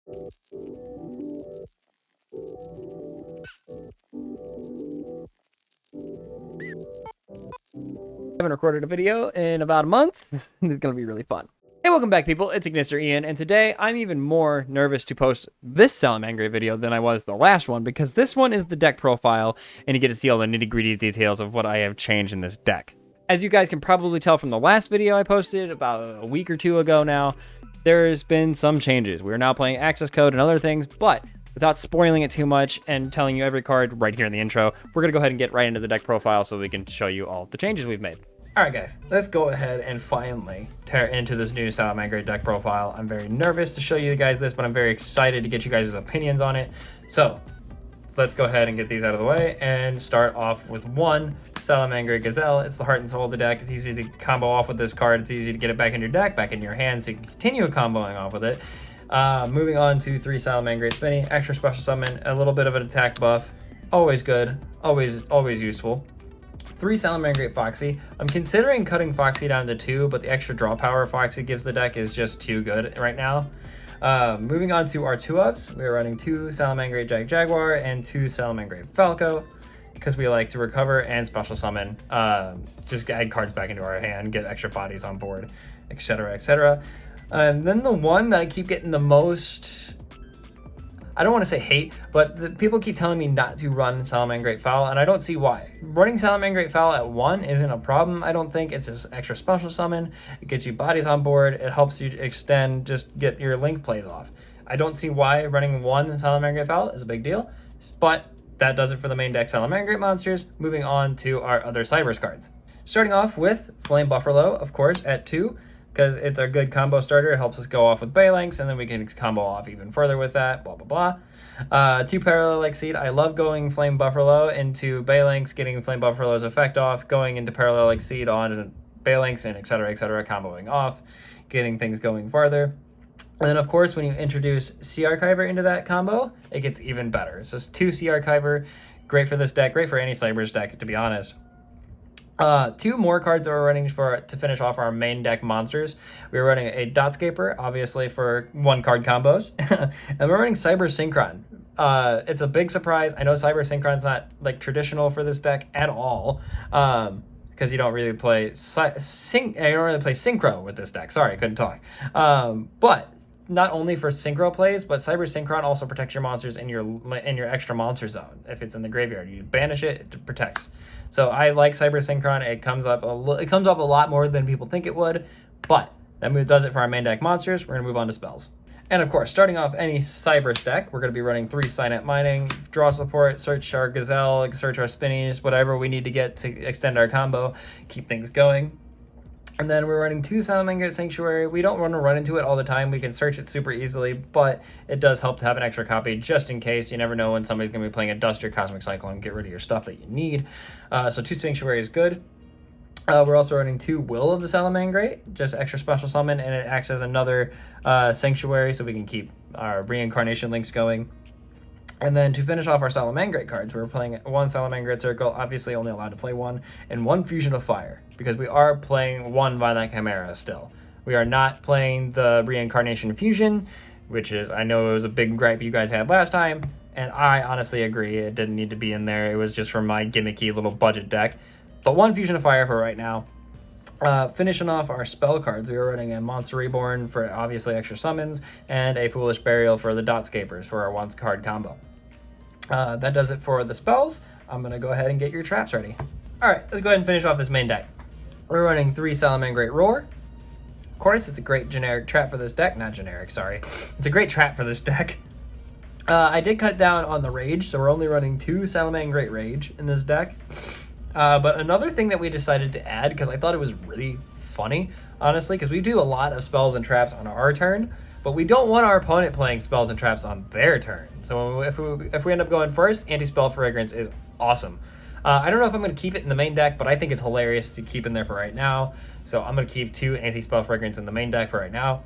Haven't recorded a video in about a month. It's gonna be really fun. Hey, welcome back, people. It's Ignister Ian, and today I'm even more nervous to post this Salamangreat video than I was the last one, because this one is the deck profile, and you get to see all the nitty-gritty details of what I have changed in this deck. As you guys can probably tell from the last video I posted about a week or two ago now, there's been some changes. We're now playing Accesscode and other things, but without spoiling it too much and telling you every card right here in the intro, we're going to go ahead and get right into the deck profile so we can show you all the changes we've made. Alright guys, let's go ahead and finally tear into this new Salamangreat deck profile. I'm very nervous to show you guys this, but I'm very excited to get you guys' opinions on it. So, let's go ahead and get these out of the way and start off with one Salamangreat Gazelle. It's the heart and soul of the deck. It's easy to combo off with this card. It's easy to get it back in your deck, back in your hand, so you can continue comboing off with it. Moving on to 3 Salamangreat Spinny, extra special summon, a little bit of an attack buff. Always good, always useful. 3 Salamangreat Foxy. I'm considering cutting Foxy down to 2, but the extra draw power Foxy gives the deck is just too good right now. Moving on to our 2-ofs, we are running 2 Salamangreat Jaguar and 2 Salamangreat Falco, because we like to recover and special summon, just add cards back into our hand, get extra bodies on board, etc, etc. And then the one that I keep getting the most, I don't want to say hate, but people keep telling me not to run Salamangreat Fowl, and I don't see why. Running Salamangreat Fowl at 1 isn't a problem, I don't think. It's just extra special summon, it gets you bodies on board, it helps you extend, just get your link plays off. I don't see why running 1 Salamangreat Fowl is a big deal, but that does it for the main deck Salamangreat monsters. Moving on to our other Cybers cards. Starting off with Flame Buffalo, of course, at 2. Because it's a good combo starter. It helps us go off with Baylings, and then we can combo off even further with that, blah, blah, blah. 2 Parallel Exceed. I love going Flame Buffalo into Baylings, getting Flame Buffalo's effect off, going into Parallel Exceed on Baylings, and etc, comboing off, getting things going farther. And then, of course, when you introduce Sea Archiver into that combo, it gets even better. So 2 Sea Archiver, great for this deck, great for any Cybers deck, to be honest. 2 more cards that we're running to finish off our main deck monsters. We're running a Dotscaper, obviously for 1-card combos, and we're running Cyber Synchron. It's a big surprise. I know Cyber Synchron's not like traditional for this deck at all, because you don't really play Synchro with this deck. Sorry, I couldn't talk. But not only for Synchro plays, but Cyber Synchron also protects your monsters in your extra monster zone. If it's in the graveyard, you banish it, it protects. So I like Cyber Synchron. It comes up a lot more than people think it would, but that move does it for our main deck monsters. We're gonna move on to spells. And of course, starting off any Cybers deck, we're gonna be running 3 Signet Mining, draw support, search our Gazelle, search our Spinnies, whatever we need to get to extend our combo, keep things going. And then we're running 2 Salamangreat Sanctuary. We don't want to run into it all the time. We can search it super easily, but it does help to have an extra copy just in case. You never know when somebody's going to be playing a Dust or Cosmic Cycle and get rid of your stuff that you need. So 2 Sanctuary is good. We're also running 2 Will of the Salamangreat, just extra special summon, and it acts as another Sanctuary, so we can keep our reincarnation links going. And then to finish off our Salamangreat cards, we're playing 1 Salamangreat Circle, obviously only allowed to play 1, and 1 Fusion of Fire, because we are playing 1 Violent Chimera still. We are not playing the Reincarnation Fusion, which is, I know it was a big gripe you guys had last time, and I honestly agree, it didn't need to be in there. It was just for my gimmicky little budget deck. But 1 Fusion of Fire for right now. Finishing off our spell cards, we were running a Monster Reborn for obviously extra summons, and a Foolish Burial for the Dotscapers for our 1-card combo. That does it for the spells. I'm going to go ahead and get your traps ready. Alright, let's go ahead and finish off this main deck. We're running 3 Salamangreat Roar. Of course, it's a great generic trap for this deck. Not generic, sorry. It's a great trap for this deck. I did cut down on the Rage, so we're only running 2 Salamangreat Rage in this deck. But another thing that we decided to add, because I thought it was really funny, honestly, because we do a lot of spells and traps on our turn, but we don't want our opponent playing spells and traps on their turn. So if we end up going first, Anti-Spell Fragrance is awesome. I don't know if I'm going to keep it in the main deck, but I think it's hilarious to keep in there for right now. So I'm going to keep 2 Anti-Spell Fragrance in the main deck for right now.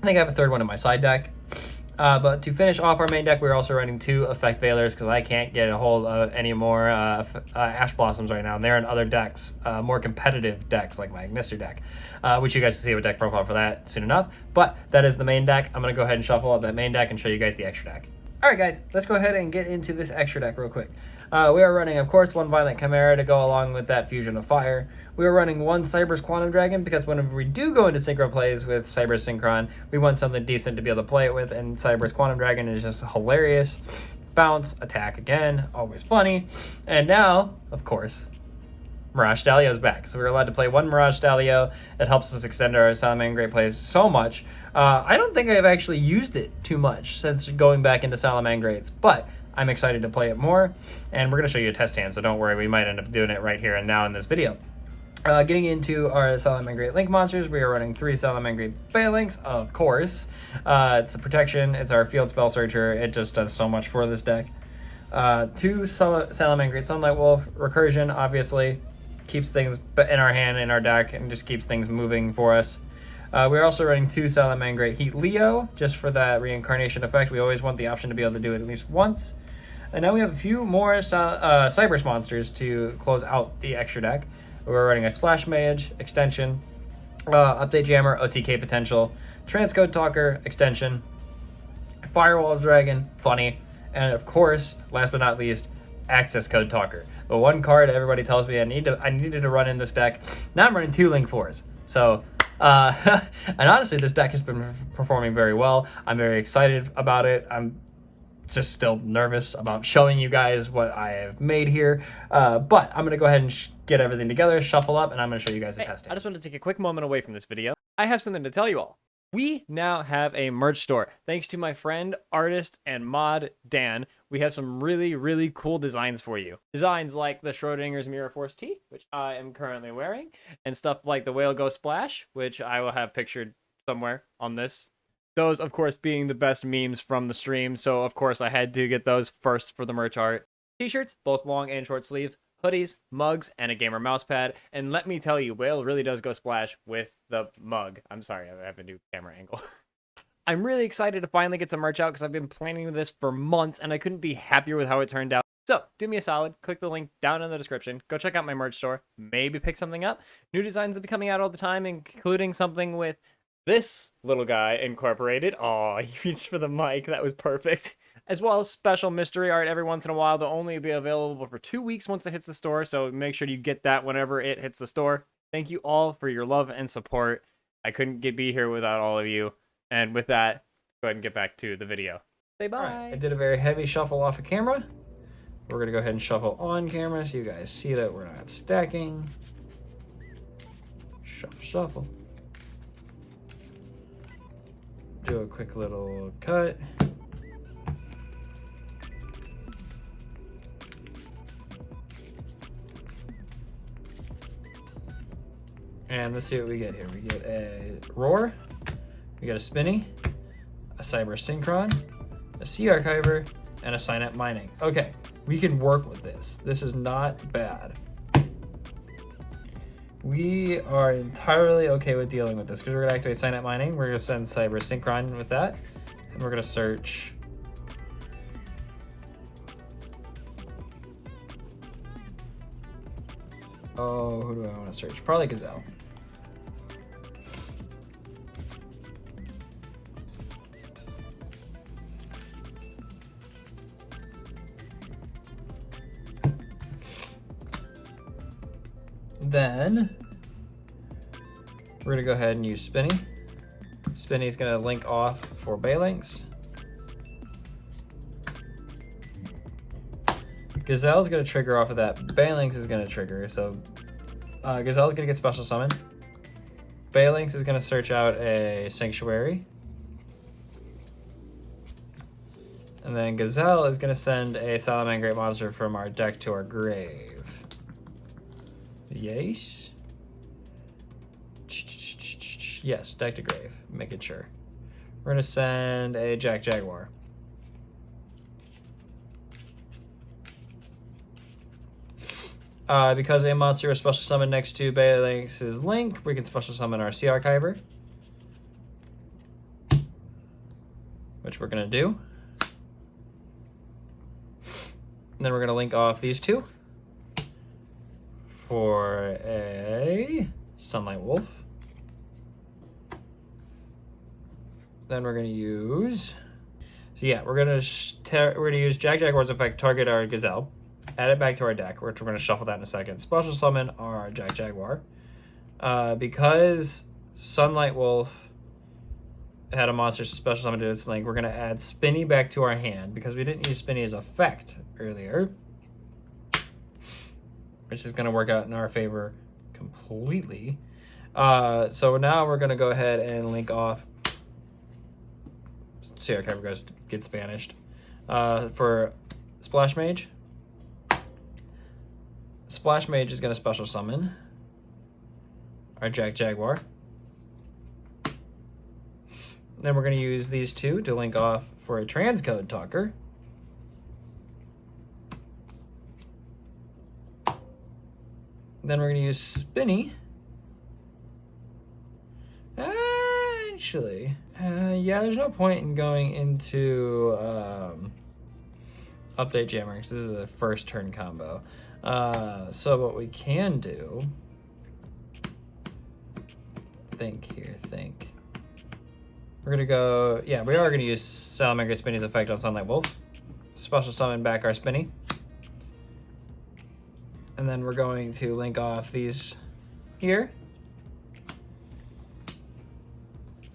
I think I have a 3rd one in my side deck. But to finish off our main deck, we're also running 2 Effect Veilers because I can't get a hold of any more Ash Blossoms right now. And they're in other decks, more competitive decks like my Ignister deck, which you guys can see a deck profile for that soon enough. But that is the main deck. I'm going to go ahead and shuffle out that main deck and show you guys the extra deck. All right, guys, let's go ahead and get into this extra deck real quick. We are running, of course, 1 Violent Chimera to go along with that Fusion of Fire. We are running 1 Cyber's Quantum Dragon because whenever we do go into synchro plays with Cyber's Synchron, we want something decent to be able to play it with, and Cyber's Quantum Dragon is just hilarious. Bounce, attack again, always funny. And now, of course, Mirage Stalio is back. So we're allowed to play 1 Mirage Stalio. It helps us extend our Salamangreat plays so much. I don't think I've actually used it too much since going back into Salamangreats, but I'm excited to play it more, and we're going to show you a test hand, so don't worry, we might end up doing it right here and now in this video. Getting into our Salamangreat Link monsters, we are running 3 Salamangreat Phalanx, of course. It's a protection, it's our Field Spell Searcher, it just does so much for this deck. 2 Salamangreat Sunlight Wolf, Recursion, obviously, keeps things in our hand, in our deck, and just keeps things moving for us. We're also running 2 Salamangreat Heat Leo, just for that reincarnation effect. We always want the option to be able to do it at least once. And now we have a few more Cyberse monsters to close out the extra deck. We're running a Splash Mage, Extension, Update Jammer, OTK Potential, Transcode Talker, Extension, Firewall Dragon, funny, and of course, last but not least, Accesscode Talker. The 1 card everybody tells me I needed to run in this deck. Now I'm running 2 Link 4s. So, and honestly, this deck has been performing very well. I'm very excited about it. I'm just still nervous about showing you guys what I have made here. But I'm going to go ahead and get everything together, shuffle up, and I'm going to show you guys the testing. I just want to take a quick moment away from this video. I have something to tell you all. We now have a merch store. Thanks to my friend, artist, and mod, Dan, we have some really, really cool designs for you. Designs like the Schrodinger's Mirror Force tee, which I am currently wearing, and stuff like the Whale Go Splash, which I will have pictured somewhere on this. Those, of course, being the best memes from the stream, so of course I had to get those first for the merch art. T-shirts, both long and short sleeve, hoodies, mugs, and a gamer mouse pad. And let me tell you, Whale really does go splash with the mug. I'm sorry, I have a new camera angle. I'm really excited to finally get some merch out because I've been planning this for months and I couldn't be happier with how it turned out. So do me a solid, click the link down in the description, go check out my merch store, maybe pick something up. New designs will be coming out all the time, including something with this little guy incorporated. Oh, he reached for the mic, that was perfect. As well as special mystery art every once in a while. They'll only be available for 2 weeks once it hits the store, so make sure you get that whenever it hits the store. Thank you all for your love and support. I couldn't be here without all of you. And with that, go ahead and get back to the video. Say bye. Right, I did a very heavy shuffle off of camera. We're going to go ahead and shuffle on camera so you guys see that we're not stacking. Shuffle, shuffle. Do a quick little cut. And let's see what we get here. We get a Roar, we get a Spinny, a Cyber Synchron, a Sea Archiver, and a Synapse Mining. Okay, we can work with this. This is not bad. We are entirely okay with dealing with this because we're going to activate Synapse Mining. We're going to send Cyber Synchron with that. And we're going to search. Oh, who do I want to search? Probably Gazelle. Then we're gonna go ahead and use Spinny. Spinny is gonna link off for Phalanx. Gazelle is gonna trigger off of that. Phalanx is gonna trigger. So Gazelle is gonna get special summoned. Phalanx is gonna search out a Sanctuary. And then Gazelle is gonna send a Salamangreat monster from our deck to our grave. Yes. Yes, deck to grave. Make it sure. We're gonna send a Jack Jaguar. Because a monster is special summoned next to Phalanx's link, we can special summon our Sea Archiver, which we're going to do. And then we're going to link off these two for a Sunlight Wolf. Then we're going to use, so yeah, we're going to use Jaguar's effect, target our Gazelle, add it back to our deck, which we're going to shuffle that in a second. Special summon our Jaguar. Because Sunlight Wolf had a monster special summon to its link, we're going to add Spinny back to our hand because we didn't use Spinny as effect earlier, which is going to work out in our favor completely. So now we're going to go ahead and link off. See our cover goes get Spanished. For Splash Mage. Splash Mage is going to special summon our Jaguar. Then we're going to use these two to link off for a Transcode Talker. Then we're going to use Spinny. Actually, yeah, there's no point in going into Update Jammer because this is a first turn combo. So what we can do, think. We're gonna go, yeah, we are gonna use Salamangreat Spinny's effect on Sunlight Wolf. Special summon back our Spinny. And then we're going to link off these here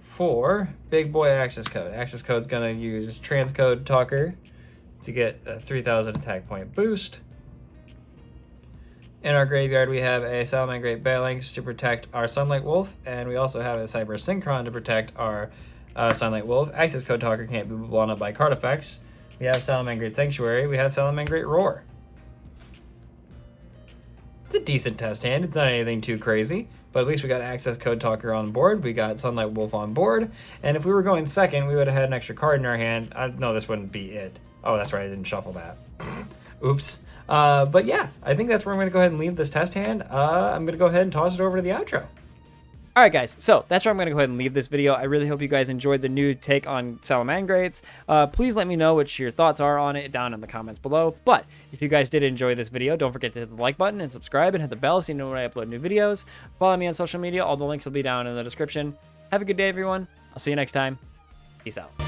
for Big Boy Accesscode. Accesscode's gonna use Transcode Talker to get a 3000 attack point boost. In our graveyard, we have a Salamangreat Phalanx to protect our Sunlight Wolf, and we also have a Cyber Synchron to protect our Sunlight Wolf. Accesscode Talker can't be blown up by card effects. We have Salamangreat Sanctuary. We have Salamangreat Roar. It's a decent test hand. It's not anything too crazy, but at least we got Accesscode Talker on board. We got Sunlight Wolf on board, and if we were going second, we would have had an extra card in our hand. No, this wouldn't be it. Oh, that's right. I didn't shuffle that. Oops. But yeah, I think that's where I'm going to go ahead and leave this test hand. I'm going to go ahead and toss it over to the outro. All right, guys, so that's where I'm going to go ahead and leave this video. I really hope you guys enjoyed the new take on Salamangreats. Please let me know what your thoughts are on it down in the comments below. But if you guys did enjoy this video, don't forget to hit the like button and subscribe and hit the bell so you know when I upload new videos. Follow me on social media. All the links will be down in the description. Have a good day, everyone. I'll see you next time. Peace out.